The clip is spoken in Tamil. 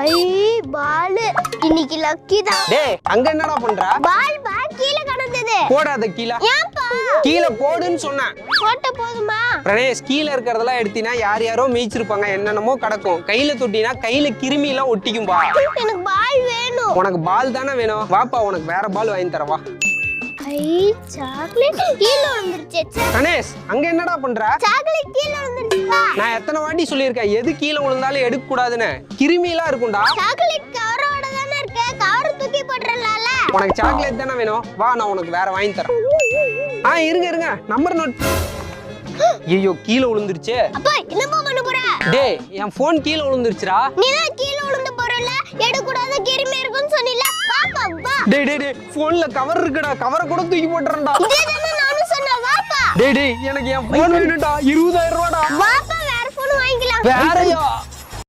ஐ பால் இன்னைக்கு லக்கி தான். டேய் அங்க என்னடா பண்ற? பால் கீழ கிடந்தது. போடாத கீழ. ஏன்பா? கீழ போடுன்னு சொன்னேன். போட்ட போதுமா? பிரணேஷ் கீழ இருக்கறதெல்லாம் எடுத்தினா யார் யாரோ மேய்ச்சிருப்பாங்க, என்னென்னமோ கிடக்கும். கையில தொட்டினா கையில கிருமி எல்லாம் ஒட்டிக்கும்பா. எனக்கு பால் வேணும். உனக்கு பால் தானே வேணும், வாப்பா உனக்கு வேற பால் வாங்கி தரவா. ஐ சாக்லேட் கீழ விழுந்துருச்சு. பிரணேஷ் அங்க என்னடா பண்ற? சாக்லேட் கீழ விழுந்துருச்சுப்பா. நான் எத்தனை வாட்டி சொல்லியிருக்கேன் எது கீழ விழுந்தாலும் எடுக்க கூடாதுன்னு. கிருமி எல்லாம் இருக்கும்டா. சாக்லேட் கவரோட தானே இருக்கு, கவர் தூக்கி போட்டுறலாம்ல. உனக்கு சாக்லேட் தானே வேணும், வா நான் உனக்கு வேற வாங்கி தரேன். இருங்க நம்பர் நோட். ஐயோ கீழ விழுந்துருச்சு. அப்பா என்னப்பா பண்ண போற? டேய் என் போன் கீழ விழுந்துருச்சுடா. நீ தான் கீழ விழுந்து போறல, எடுக்க கூடாத கிருமி இருக்குன்னு சொன்னில. வாப்பா வா. டேய் போன்ல கவர் இருக்குடா, கவரை கூட தூக்கி போட்டுறேன்டா. இதேதானே நானும் சொன்னேன், வாப்பா. டேய் எனக்கு என் போன் வேணும்டா, 20,000 ரூபாடா. வாப்பா வேற போன் வாங்கிக்கலாம். வேறயா?